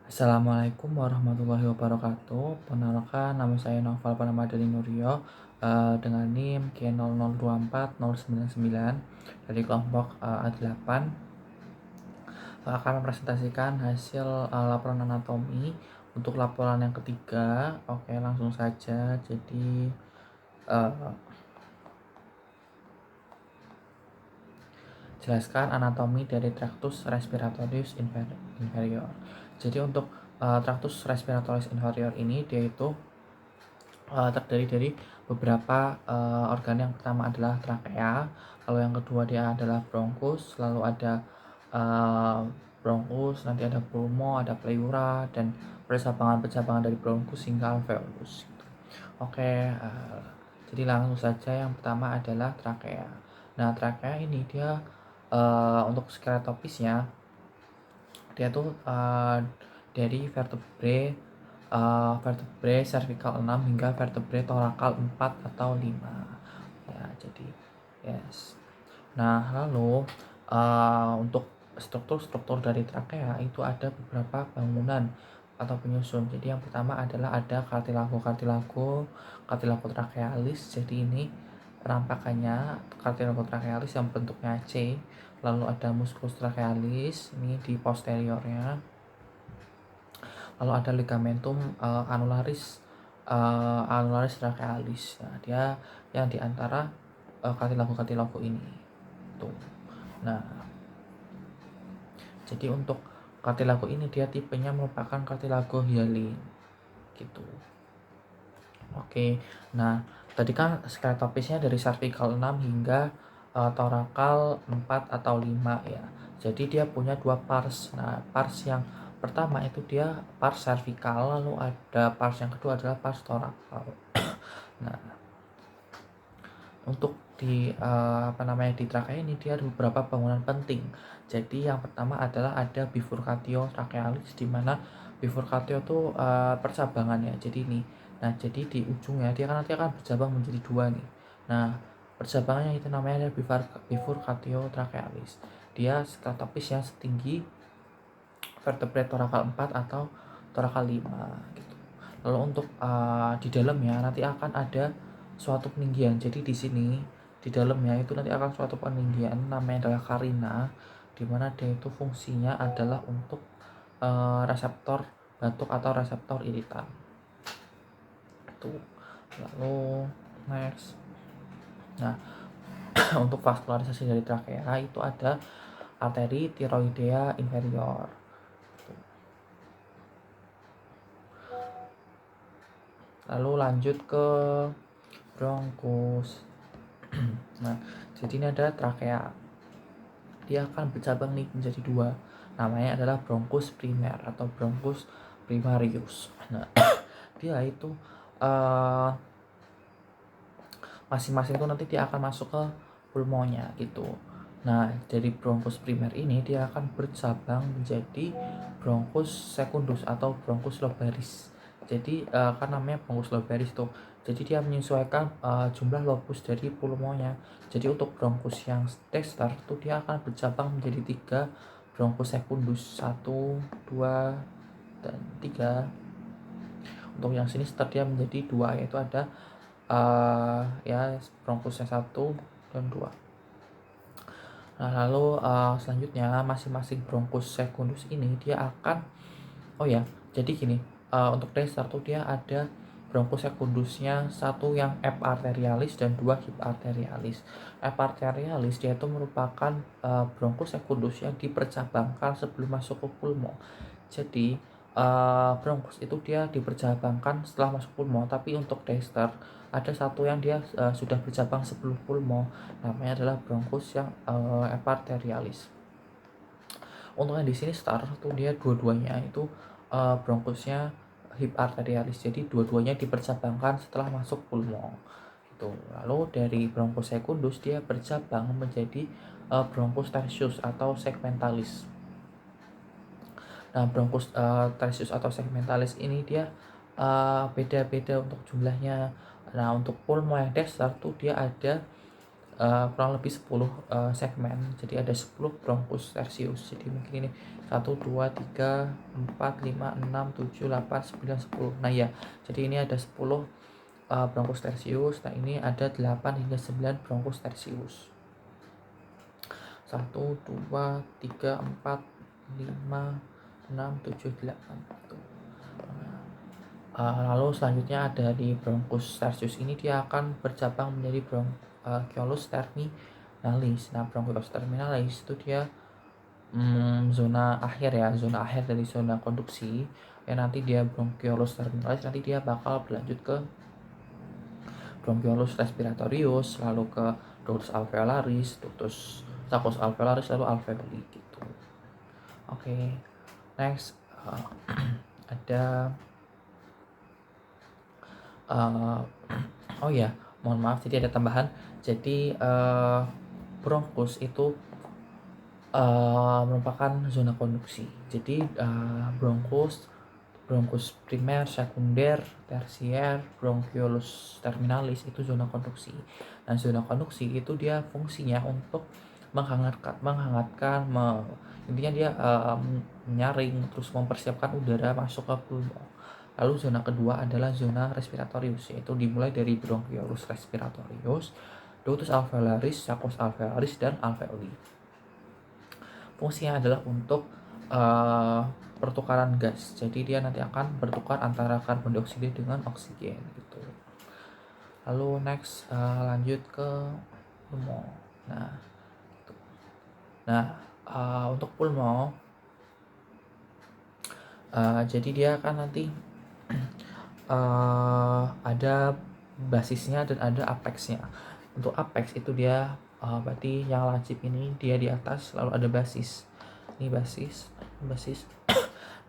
Assalamualaikum warahmatullahi wabarakatuh. Perkenalkan, nama saya Noval Panamadani Nuryo dengan NIM K002409 dari kelompok A8 akan mempresentasikan hasil laporan anatomi untuk laporan yang ketiga. Oke, langsung saja. Jadi uh, jelaskan anatomi dari Tractus respiratorius inferior. Jadi untuk Tractus respiratorius inferior ini dia itu terdiri dari beberapa organ. Yang pertama adalah trakea, lalu yang kedua dia adalah bronkus, lalu ada bronkus, nanti ada pulmo, ada pleura, dan percabangan-percabangan dari bronkus hingga alveolus. Oke, jadi langsung saja yang pertama adalah trakea. Nah, trakea ini dia untuk skeletopisnya dia tuh dari vertebrae cervical 6 hingga vertebrae thoracal 4 atau 5 ya. Jadi yes. Nah, lalu untuk struktur dari trakea itu ada beberapa bangunan atau penyusun. Jadi yang pertama adalah ada cartilago trachealis. Jadi ini penampakannya cartilago trachealis yang bentuknya C. Lalu ada musculus trachealis ini di posteriornya. Lalu ada ligamentum annularis trachealis. Nah, dia yang di antara cartilago ini. Tuh. Nah, jadi untuk cartilago ini dia tipenya merupakan cartilago hyalin gitu. Oke. Nah, tadi kan skeletopisnya dari cervical 6 hingga thoracal 4 atau 5 ya. Jadi dia punya dua pars. Nah, pars yang pertama itu dia pars cervical, lalu ada pars yang kedua adalah pars thoracal. Nah, untuk di di trakea ini dia ada beberapa bangunan penting. Jadi yang pertama adalah ada bifurcatio trachealis, di mana bifurcatio itu percabangannya. Jadi ini. Nah, jadi di ujungnya dia nanti akan bercabang menjadi dua nih. Nah, percabangannya itu namanya bifurcatio trachealis. Dia skeletopisnya setinggi vertebrae thoracal 4 atau thoracal 5 gitu. Lalu untuk di dalamnya nanti akan ada suatu peninggian. Jadi di sini di dalamnya itu nanti akan suatu peninggian namanya adalah karina, di mana dia itu fungsinya adalah untuk reseptor batuk atau reseptor iritan. Itu. Lalu next. Nah, untuk vaskularisasi dari trakea itu ada arteri tiroidea inferior. Lalu lanjut ke bronkus. Nah, jadi ini ada trakea. Dia akan bercabang nih menjadi dua. Namanya adalah bronkus primer atau bronkus primarius. Nah, dia itu masing-masing itu nanti dia akan masuk ke pulmonya gitu. Nah, dari bronkus primer ini dia akan bercabang menjadi bronkus secundus atau bronkus lobaris. Jadi kan namanya bronkus lobaris tuh. Jadi dia menyesuaikan jumlah lobus dari pulmonya. Jadi untuk bronkus yang tester tuh dia akan bercabang menjadi 3 bronkus secundus, 1, 2, dan 3. Untuk yang sinister dia menjadi 2, yaitu ada ya bronkusnya 1 dan 2. Nah, lalu selanjutnya masing-masing bronkus secundus ini dia akan jadi gini, untuk tester tuh dia ada bronkus secundusnya, satu yang F arterialis dan 2 hip arterialis. F arterialis dia itu merupakan bronkus secundus yang dipercabangkan sebelum masuk ke pulmo. Jadi bronkus itu dia dipercabangkan setelah masuk pulmo, tapi untuk tester ada satu yang dia sudah bercabang sebelum pulmo, namanya adalah bronkus yang F arterialis. Untuk yang di sini start tuh dia dua-duanya itu bronkusnya hip arterialis, jadi dua-duanya dipercabangkan setelah masuk pulmo gitu. Lalu dari bronkus secundus dia bercabang menjadi bronkus tertius atau segmentalis. Nah, bronkus tertius atau segmentalis ini dia beda-beda untuk jumlahnya. Nah, untuk pulmo yang dasar tuh dia ada kurang lebih 10 segmen. Jadi ada 10 bronkus tersius. Jadi mungkin ini 1, 2, 3, 4, 5, 6, 7, 8, 9, 10. Nah ya, jadi ini ada 10 bronkus tersius. Nah ini ada 8 hingga 9 bronkus tersius. 1, 2, 3, 4, 5, 6, 7, 8. Lalu selanjutnya ada di bronkus tersius ini, dia akan bercabang menjadi bronchiolus terminalis. Nah, bronchiolus terminalis itu dia zona akhir dari zona konduksi. Ya nanti dia bronchiolus terminalis, nanti dia bakal berlanjut ke bronchiolus respiratorius, lalu ke ductus alveolaris, ductus sacus alveolaris, lalu alveoli gitu. Oke. Next ada oh ya, mohon maaf, jadi ada tambahan. Jadi bronkus itu merupakan zona konduksi. Jadi bronkus primer, sekunder, tersier, bronchiolus terminalis itu zona konduksi. Nah, zona konduksi itu dia fungsinya untuk menghangatkan, intinya dia menyaring terus mempersiapkan udara masuk ke pulmo. Lalu zona kedua adalah zona respiratorius, yaitu dimulai dari bronchiolus respiratorius, ductus alveolaris, sacus alveolaris, dan alveoli. Fungsinya adalah untuk pertukaran gas. Jadi dia nanti akan bertukar antara karbon dioksida dengan oksigen gitu. Lalu next lanjut ke pulmo. Nah, gitu. Untuk pulmo jadi dia akan nanti ada basisnya dan ada apexnya. Untuk apex itu dia berarti yang lancip ini dia di atas, lalu ada basis. Ini basis.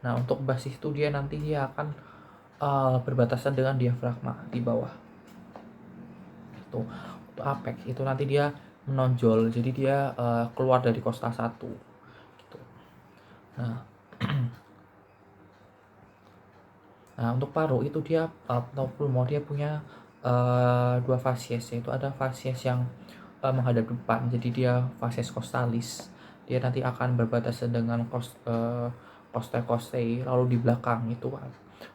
Nah, untuk basis itu dia nanti dia akan berbatasan dengan diafragma di bawah. Itu untuk apex itu nanti dia menonjol, jadi dia keluar dari kosta 1 gitu. Nah, untuk paru itu dia atau pulmo dia punya dua fasies, yaitu ada fasies yang menghadap depan, jadi dia fasies costalis. Dia nanti akan berbatasan dengan costae costae, lalu di belakang itu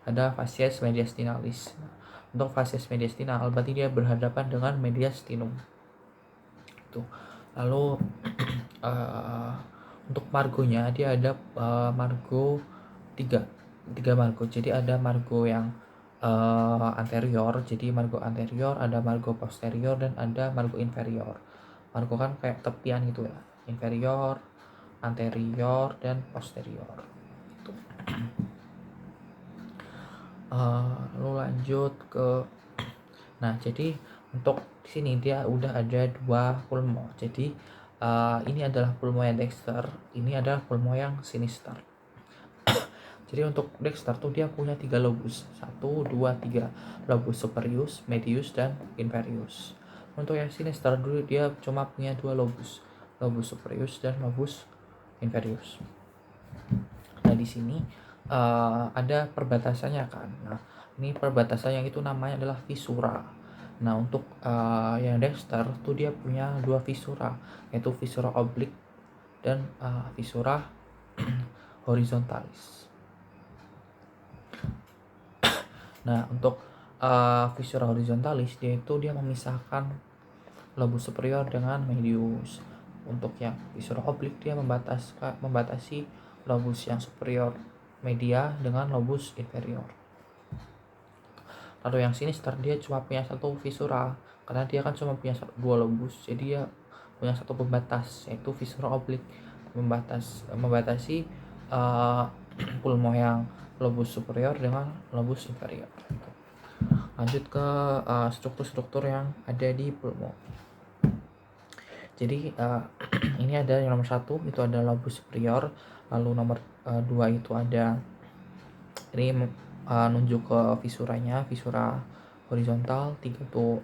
ada fasies mediastinalis. Nah, untuk fasies mediastinal berarti dia berhadapan dengan mediastinum. Itu. Lalu untuk margonya dia ada margo 3 margo. Jadi ada margo yang anterior, jadi margo anterior, ada margo posterior, dan ada margo inferior. Margo kan kayak tepian gitu ya, inferior, anterior, dan posterior gitu. Lalu lanjut ke jadi untuk sini dia udah ada 2 pulmo. Jadi ini adalah pulmo yang dexter, ini adalah pulmo yang sinister. Jadi untuk dexter tuh dia punya 3 lobus, 1, 2, 3 lobus superius, medius, dan inferius. Untuk yang sinister dulu dia cuma punya 2 lobus, lobus superius dan lobus inferius. Nah, di sini ada perbatasannya kan. Nah, ini perbatasan yang itu namanya adalah visura. Nah, untuk yang dexter tuh dia punya 2 visura, yaitu visura oblik dan visura horizontalis. Nah, untuk visura horizontalis dia memisahkan lobus superior dengan medius. Untuk yang visura oblik dia membatasi lobus yang superior media dengan lobus inferior. Lalu yang sinister dia cuma punya 1 visura, karena dia kan cuma punya 2 lobus, jadi dia punya 1 pembatas, yaitu visura oblik, membatasi pulmo yang lobus superior dengan lobus inferior. Lanjut ke struktur-struktur yang ada di pulmo. Jadi ini ada yang nomor 1 itu ada lobus superior, lalu nomor 2 itu ada ini nunjuk ke visuranya, visura horizontal, 3 itu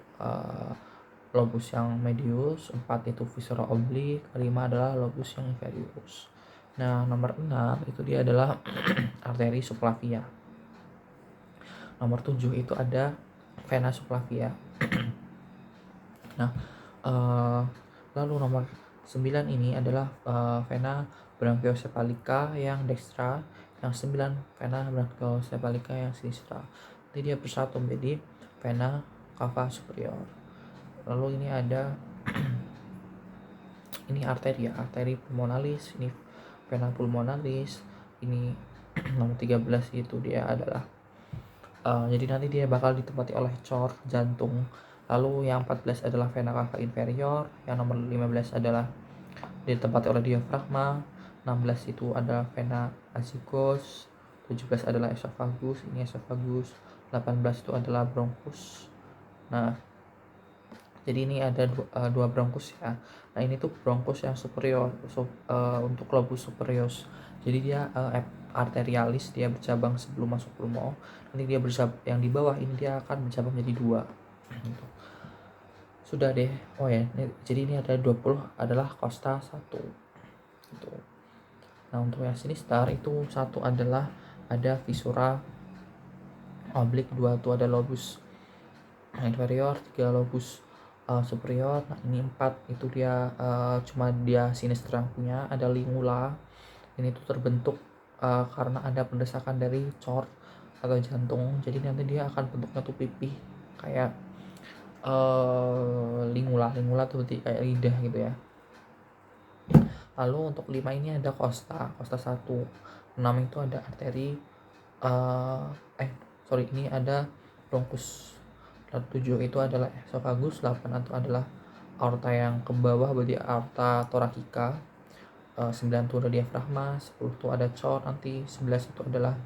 lobus yang medius, 4 itu visura oblik, 5 adalah lobus yang inferius. Nah, nomor 6 itu dia adalah arteri subclavia. Nomor 7 itu ada vena subclavia. Nah, Eh, Lalu nomor 9 ini adalah vena branchiosepalika yang dextra, yang 9 vena branchiosepalika yang sinistra. Jadi dia bersatu menjadi vena cava superior. Lalu ini ada ini arteri pulmonalis, ini vena pulmonalis, ini nomor 13 itu dia adalah jadi nanti dia bakal ditempati oleh cor jantung. Lalu yang 14 adalah vena cava inferior, yang nomor 15 adalah ditempati oleh diafragma, 16 itu adalah vena azygos, 17 adalah esophagus, ini esophagus, 18 itu adalah bronchus. Nah, jadi ini ada dua bronchus ya. Nah, ini tuh bronchus yang superior, untuk lobus superius. Jadi dia arterialis, dia bercabang sebelum masuk pulmo. Nanti dia yang di bawah ini dia akan bercabang menjadi dua. Sudah deh. Oh ya, jadi ini ada 20 adalah costa 1. Gitu. Nah, untuk yang sinistar itu satu adalah ada visura oblik, 2 itu ada lobus inferior, 3 lobus superior. Nah, ini 4 itu dia cuma dia sinistra punya, ada lingula. Ini tuh terbentuk karena ada pendesakan dari cor atau jantung. Jadi nanti dia akan bentuknya tuh pipih kayak lingula tuh kayak lidah gitu ya. Lalu untuk 5 ini ada costa 1. 6 itu ada arteri ini ada bronchus. 7 itu adalah esophagus. 8 itu adalah aorta yang ke bawah, berarti aorta thoracica. 9 itu ada diafragma, 10 itu ada cor, nanti 11 itu adalah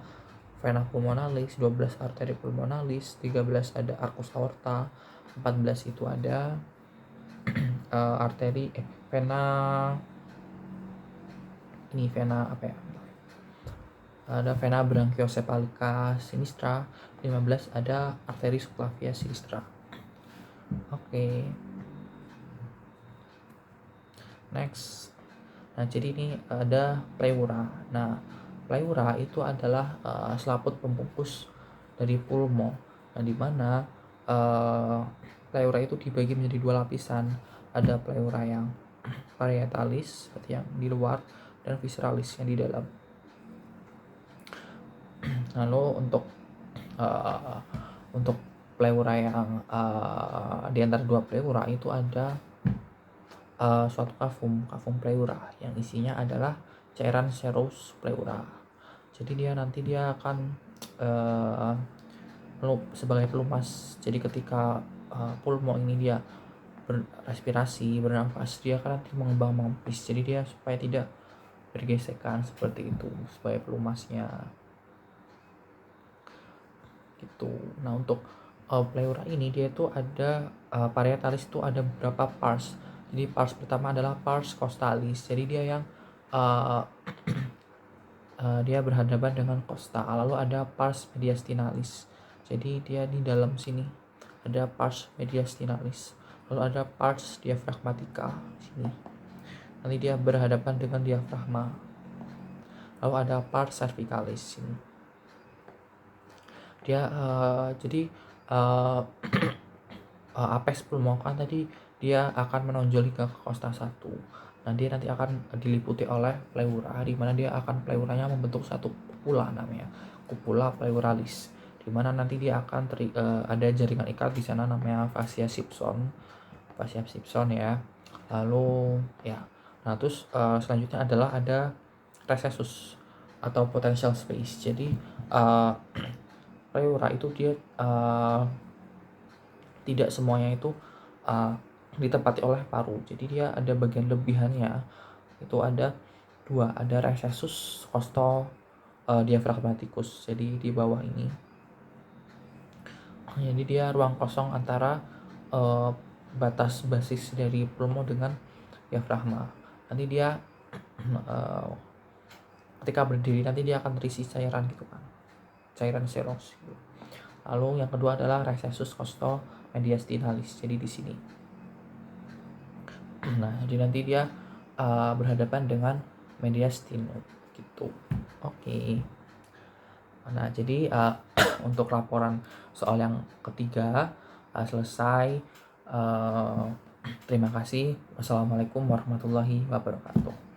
vena pulmonalis, 12 arteri pulmonalis, 13 ada arcus aorta, 14 itu ada vena apa ya? Ada vena branchiosepalika sinistra, 15 ada arteri subclavia sinistra. Oke. Next. Nah, jadi ini ada pleura. Nah, pleura itu adalah selaput pembungkus dari pulmo. Nah, di mana pleura itu dibagi menjadi 2 lapisan. Ada pleura yang parietalis seperti yang di luar dan visceralis yang di dalam. Lalu untuk pleura yang di antara 2 pleura itu ada suatu kafum pleura yang isinya adalah cairan serous pleura. Jadi dia nanti dia akan sebagai pelumas. Jadi ketika pulmo ini dia berrespirasi, bernafas, dia akan nanti mengembang mengempis. Jadi dia supaya tidak bergesekan seperti itu sebagai pelumasnya. Gitu. Nah, untuk pleura ini dia itu ada parietalis itu ada beberapa pars. Jadi pars pertama adalah pars costalis. Jadi dia yang dia berhadapan dengan costa. Lalu ada pars mediastinalis. Jadi dia di dalam sini ada pars mediastinalis. Lalu ada pars diafragmatica sini. Nanti dia berhadapan dengan diafragma. Lalu ada pars cervicalis sini. Dia jadi apex pulmo kan tadi dia akan menonjol hingga ke costa 1. Nah, dia nanti akan diliputi oleh pleura, di mana dia akan pleuranya membentuk satu kupula namanya kupula pleuralis, di mana nanti dia akan ada jaringan ikat di sana namanya fascia Simpson ya. Lalu ya, nah terus selanjutnya adalah ada recessus atau potential space. Jadi pleura itu dia tidak semuanya itu ditempati oleh paru. Jadi dia ada bagian lebihannya. Itu ada 2, ada recessus costo diaphragmaticus. Jadi di bawah ini. Jadi dia ruang kosong antara batas basis dari pulmo dengan diafragma. Nanti dia ketika berdiri nanti dia akan terisi cairan gitu kan. Cairan serous gitu. Lalu yang kedua adalah recessus costo mediastinalis. Jadi di sini. Nah, jadi nanti dia berhadapan dengan mediastinum gitu. Oke. Nah, jadi untuk laporan soal yang ketiga selesai. Terima kasih. Wassalamualaikum warahmatullahi wabarakatuh.